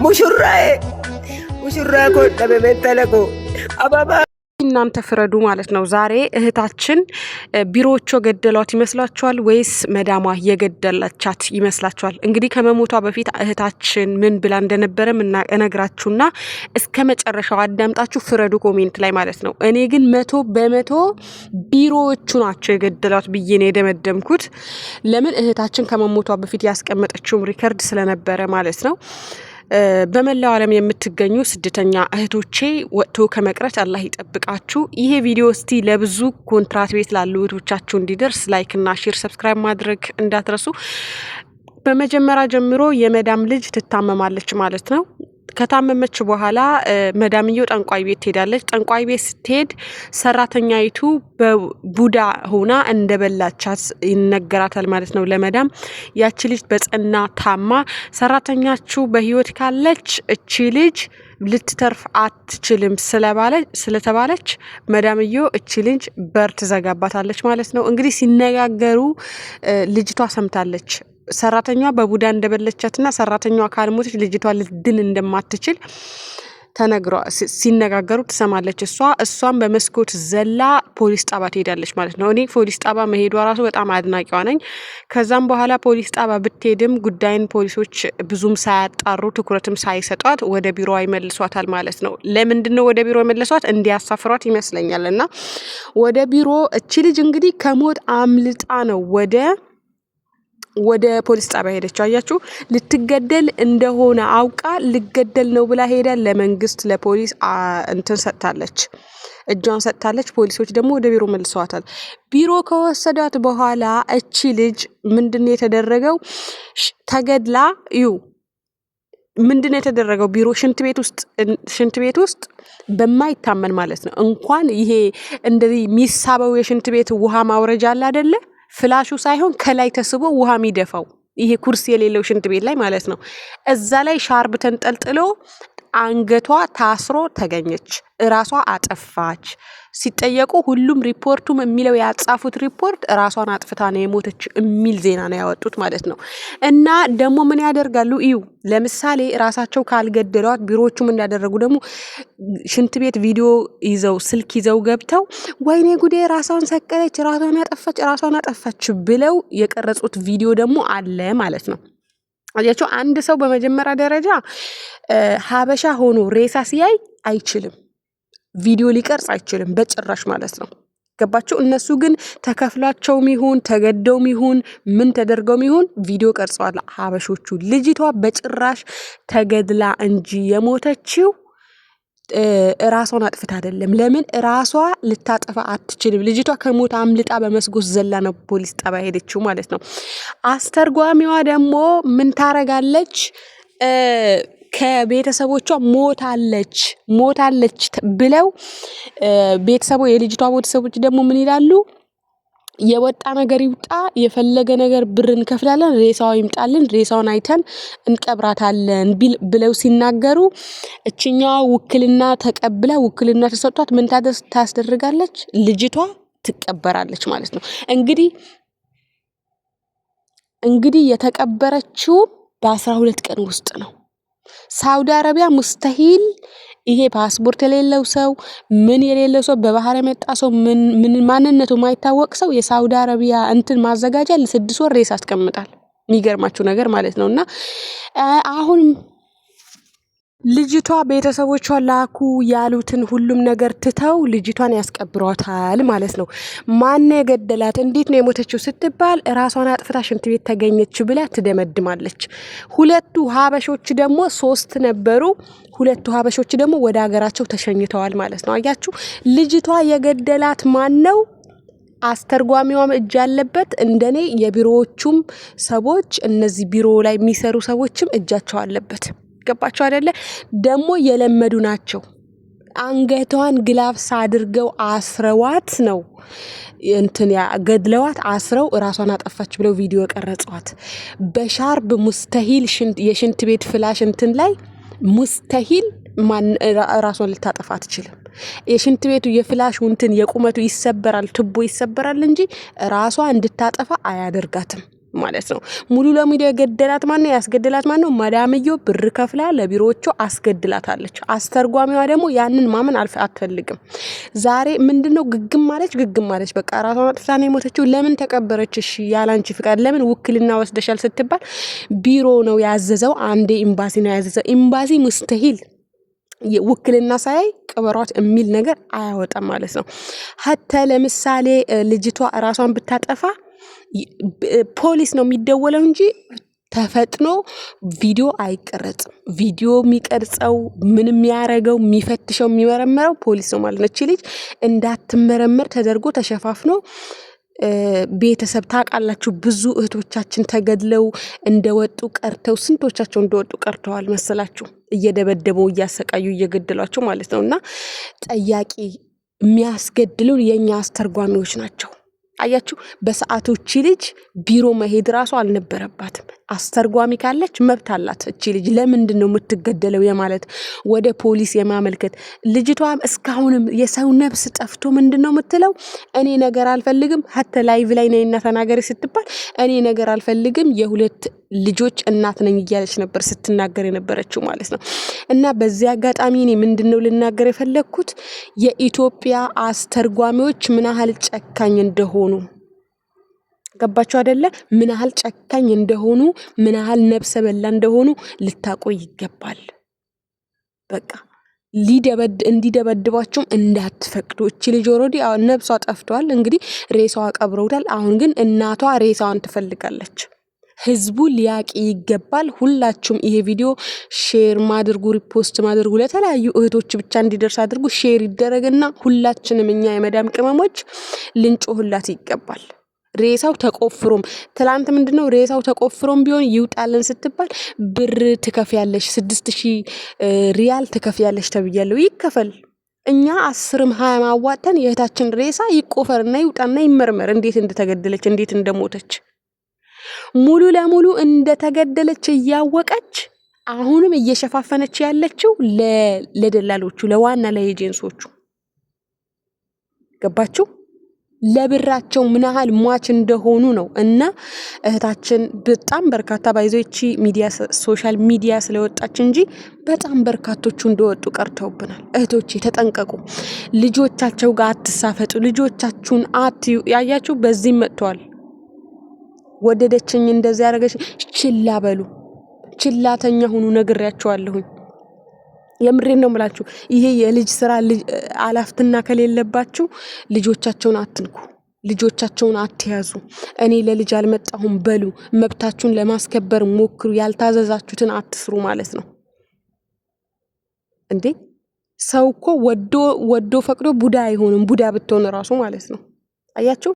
ሙሽራዬ ሙሽራ ኮደ በመተለቆ አባባ እናንተ ፍረዱ ማለት ነው። ዛሬ እህታችን ቢሮዎቿ ገደሏት ይመስላችኋል ወይስ መዳሟ የገደላቻት ይመስላችኋል? እንግዲህ ከመሞቷ በፊት እህታችን ምን ብላ እንደነበረ እነግራችሁና እስከ መጨረሻው አዳምጣችሁ ፍረዱ ኮሜንት ላይ ማለት ነው። እኔ ግን 100% ቢሮዎቹ ናቸው የገደሏት ብዬ ነው የደመደምኩት። ለምን እህታችን ከመሞቷ በፊት ያስቀመጠችው ሪከርድ ስለነበረ ማለት ነው። በመላው ዓለም የምትገኙ ስደተኛ እህቶቼ ወጥቶ ከመቅረት አላህ ይጠብቃችሁ። ይሄ ቪዲዮ እስቲ ለብዙ ኮንትራት ቤት ላሉ እህቶቻችሁ እንዲደርስ ላይክ እና ሼር ሰብስክራይብ ማድረግ እንዳትረሱ። በመጀመሪያ ጀምሮ የመዳም ልጅ ትታመማለች ማለት ነው። ከታመመች በኋላ መዳምየው ጠንቋይ ቤት ትሄዳለች። ጠንቋይ ቤት ስትሄድ ሰራተኛይቱ በቡዳ ሆና እንደበላቻት ይነገራታል ማለት ነው ለመዳም። ያቺ ልጅ በጽና ታማ ሰራተኛችሁ በህይወት ካለች እቺ ልጅ ልትተርፍ አትችልም ስለተባለች መዳምየው እቺ ልጅ በር ትዘጋባታለች ማለት ነው። እንግዲህ ሲነጋገሩ ልጅቷ ሰምታለች። ሰራተኛዋ በቡዳ እንደበለቻትና ሰራተኛዋ ካልሞተች ልጅቷ ልድን እንደማትችል ተነግሯ ሲነጋገሩ ትሰማለች። እሷም በመስኮት ዘላ ፖሊስ ጣባ ትሄዳለች ማለት ነው። እኔ ፖሊስ ጣባ መሄዷ ራሱ በጣም አድናቂዋ ነኝ። ከዛም በኋላ ፖሊስ ጣባ ብትሄድም ጉዳይን ፖሊሶች ብዙም ሳያጣሩ ትኩረትም ሳይሰጧት ወደ ቢሮዋ ይመልሷታል ማለት ነው። ለምንድነው ወደ ቢሮ ይመልሷት? እንዲያሳፍሯት ይመስለኛል። እና ወደ ቢሮ እቺ ልጅ እንግዲህ ከሞት አምልጣ ነው ወደ ፖሊስ ጣቢያ ሄደች። አያችሁ፣ ልትገደል እንደሆነ አውቃ ልገደል ነው ብላ ሄዳ ለመንግስት ለፖሊስ እንትን ሰጥታለች፣ እጇን ሰጥታለች። ፖሊሶች ደግሞ ወደ ቢሮ መልሰዋታል። ቢሮ ከወሰዷት በኋላ እቺ ልጅ ምንድነው የተደረገው? ተገድላ ምንድነው የተደረገው? ቢሮ ሽንት ቤት ውስጥ በማይታመን ማለት ነው። እንኳን ይሄ እንደዚህ የሚሳበው የሽንት ቤት ውሃ ማውረጃ አለ አይደለ? ፍላሹ ሳይሆን ከላይ ተስቦ ውሃ የሚደፋው ይሄ ኩርሲ የሌለው ሽንት ቤት ላይ ማለት ነው። እዛ ላይ ሻርብ ተንጠልጥሎ አንገቷ ታስሮ ተገኘች። እራሷ አጠፋች። ሲጠየቁ ሁሉም ሪፖርቱም የሚለው ያጻፉት ሪፖርት ራሷን አጥፍታ ነው የሞተች የሚል ዜና ነው ያወጡት ማለት ነው። እና ደግሞ ምን ያደርጋሉ? ለምሳሌ ራሳቸው ካልገደሏት ቢሮዎቹም እንዳደረጉ ደግሞ ሽንት ቤት ቪዲዮ ይዘው ስልክ ይዘው ገብተው ወይኔ ጉዴ ራሷን ሰቀለች፣ ራሷን አጠፋች ብለው የቀረጹት ቪዲዮ ደግሞ አለ ማለት ነው። አያችሁ፣ አንድ ሰው በመጀመሪያ ደረጃ ሀበሻ ሆኖ ሬሳ ሲያይ አይችልም፣ ቪዲዮ ሊቀርጽ አይችልም በጭራሽ ማለት ነው። ገባችሁ? እነሱ ግን ተከፍሏቸውም ይሁን ተገደውም ይሁን ምን ተደርገውም ይሁን ቪዲዮ ቀርጸዋል ሀበሾቹ። ልጅቷ በጭራሽ ተገድላ እንጂ የሞተችው ራሷን አጥፍታ አይደለም። ለምን ራሷ ልታጠፋ አትችልም። ልጅቷ ከሞት አምልጣ በመስኮት ዘላ ነው ፖሊስ ጣቢያ ሄደችው ማለት ነው። አስተርጓሚዋ ደግሞ ምን ታረጋለች? ከቤተሰቦቿ ሞታለች ብለው የልጅቷ ቤተሰቦች ደግሞ ምን ይላሉ? የወጣ ነገር ይውጣ፣ የፈለገ ነገር ብር እንከፍላለን፣ ሬሳው ይምጣልን፣ ሬሳውን አይተን እንቀብራታለን ብለው ሲናገሩ እችኛዋ ውክልና ተቀብላ ውክልና ተሰጥቷት ምን ታስደርጋለች? ልጅቷ ትቀበራለች ማለት ነው። እንግዲህ የተቀበረችው በ12 ቀን ውስጥ ነው። ሳውዲ አረቢያ ሙስተሂል ይሄ ፓስፖርት የሌለው ሰው ምን የሌለው ሰው በባህር የመጣ ሰው ምን ማንነቱ ማይታወቅ ሰው የሳውዲ አረቢያ እንትን ማዘጋጃ ለ6 ወር ሬሳ ያስቀምጣል። የሚገርማችሁ ነገር ማለት ነውና አሁን ልጅቷ ቤተሰቦቿ ላኩ ያሉትን ሁሉም ነገር ትተው ልጅቷን ያስቀብሯታል ማለት ነው። ማን የገደላት እንዴት ነው የሞተችው ስትባል ራሷን አጥፍታ ሽንት ቤት ተገኘች ብላ ትደመድማለች። ሁለቱ ሀበሾች ደግሞ 3 ነበሩ። ሁለቱ ሀበሾች ደግሞ ወደ ሀገራቸው ተሸኝተዋል ማለት ነው። አያችሁ፣ ልጅቷ የገደላት ማን ነው? አስተርጓሚዋም እጅ ያለበት እንደኔ የቢሮዎቹም ሰዎች እነዚህ ቢሮ ላይ የሚሰሩ ሰዎችም እጃቸው አለበት። ገባቸው አይደለ? ደግሞ የለመዱ ናቸው። አንገቷን ግላፍስ አድርገው አስረዋት ነው ገድለዋት አስረው ራሷን አጠፋች ብለው ቪዲዮ ቀረጿት። በሻርብ ሙስተሂል የሽንት ቤት ፍላሽ እንትን ላይ ሙስተሂል ራሷን ልታጠፋ አትችልም። የሽንት ቤቱ የፍላሽ እንትን የቁመቱ ይሰበራል፣ ትቦ ይሰበራል እንጂ ራሷ እንድታጠፋ አያደርጋትም። ማለት ነው። ሙሉ ለሙሉ የገደላት ማነው? ያስገደላት ማነው? ማዳምየው ብር ከፍላ ለቢሮዎቹ አስገድላታለች። አስተርጓሚዋ ደግሞ ያንን ማመን አትፈልግም። ዛሬ ምንድነው ግግም ማለች። በቃ ራሷን አጥፍታ ነው የሞተችው። ለምን ተቀበረች? እሺ ያላንቺ ፍቃድ ለምን ውክልና ወስደሻል ስትባል ቢሮ ነው ያዘዘው። አንዴ ኤምባሲ ነው ያዘዘው። ኤምባሲ ሙስተሂል ውክልና ሳይ ቅበሯት የሚል ነገር አያወጣም ማለት ነው። ሀታ ለምሳሌ ልጅቷ ራሷን ብታጠፋ ፖሊስ ነው የሚደወለው እንጂ ተፈጥኖ ቪዲዮ አይቀረጽም። ቪዲዮ የሚቀርጸው ምን የሚያረገው የሚፈትሸው የሚመረመረው ፖሊስ ነው ማለት ነው። እቺ ልጅ እንዳትመረመር ተደርጎ ተሸፋፍኖ ቤተሰብ ታውቃላችሁ፣ ብዙ እህቶቻችን ተገድለው እንደወጡ ቀርተው ስንቶቻቸው እንደወጡ ቀርተዋል መሰላችሁ? እየደበደበው እያሰቃዩ እየገደሏቸው ማለት ነውና ጠያቂ የሚያስገድሉን የኛ አስተርጓሚዎች ናቸው። አያችሁ በሰዓቶች ልጅ ቢሮ መሄድ ራሱ አልነበረባትም። አስተርጓሚ ካለች መብት አላት። እቺ ልጅ ለምንድን ነው የምትገደለው የማለት ወደ ፖሊስ የማመልከት ልጅቷም እስካሁንም የሰው ነፍስ ጠፍቶ ምንድነው የምትለው? እኔ ነገር አልፈልግም። ሀተ ላይቭ ላይ ነይና ተናገሪ ስትባል እኔ ነገር አልፈልግም የሁለት ልጆች እናት ነኝ እያለች ነበር ስትናገር የነበረችው ማለት ነው። እና በዚህ አጋጣሚ እኔ ምንድነው ልናገር የፈለኩት የኢትዮጵያ አስተርጓሚዎች ምን ያህል ጨካኝ እንደሆኑ ገባችሁ አይደለ? ምን ያህል ጨካኝ እንደሆኑ ምን ያህል ነፍሰ በላ እንደሆኑ ልታቆይ ይገባል። በቃ እንዲደበድባቸውም እንዳትፈቅዱ። እቺ ልጅ ኦልሬዲ ነፍሷ ጠፍቷል። እንግዲህ ሬሳዋ ቀብረውታል። አሁን ግን እናቷ ሬሳዋን ትፈልጋለች። ህዝቡ ሊያቂ ይገባል። ሁላችሁም ይሄ ቪዲዮ ሼር ማድርጉ፣ ሪፖስት ማድርጉ፣ ለተለያዩ እህቶች ብቻ እንዲደርስ አድርጉ። ሼር ይደረግና ሁላችንም እኛ የመዳም ቅመሞች ልንጮህላት ይገባል። ሬሳው ተቆፍሮም ትላንት ምንድነው ሬሳው ተቆፍሮም ቢሆን ይውጣልን ስትባል ብር ትከፍያለሽ 6000 ሪያል ትከፍያለሽ ተብያለሁ። ይከፈል። እኛ 10ም 20 ማዋጣን የእህታችን ሬሳ ይቆፈርና ይውጣና ይመርመር እንዴት እንደተገደለች እንዴት እንደሞተች ሙሉ ለሙሉ እንደተገደለች እያወቀች አሁንም እየሸፋፈነች ያለችው ለደላሎቹ ለዋና ለኤጀንሶቹ ገባችሁ? ለብራቸው ምን ያህል ሟች እንደሆኑ ነው። እና እህታችን በጣም በርካታ ባይዞች ሚዲያ ሶሻል ሚዲያ ስለወጣች እንጂ በጣም በርካቶቹ እንደወጡ ቀርተውብናል። እህቶቼ ተጠንቀቁ። ልጆቻቸው ጋር አትሳፈጡ። ልጆቻችሁን አትዩ። ያያችሁ በዚህ መጥቷል። ወደደችኝ እንደዚህ ያረጋች ችላ በሉ። ችላተኛ ሁኑ ነግሬያችኋለሁኝ። የምሬን ነው የምላችሁ። ይሄ የልጅ ስራ አላፍትና ከሌለባችሁ ልጆቻቸውን አትንኩ፣ ልጆቻቸውን አትያዙ። እኔ ለልጅ አልመጣሁም በሉ። መብታችሁን ለማስከበር ሞክሩ። ያልታዘዛችሁትን አትስሩ ማለት ነው እንዴ። ሰው እኮ ወዶ ፈቅዶ ቡዳ አይሆንም። ቡዳ ብትሆን ራሱ ማለት ነው። አያችሁ።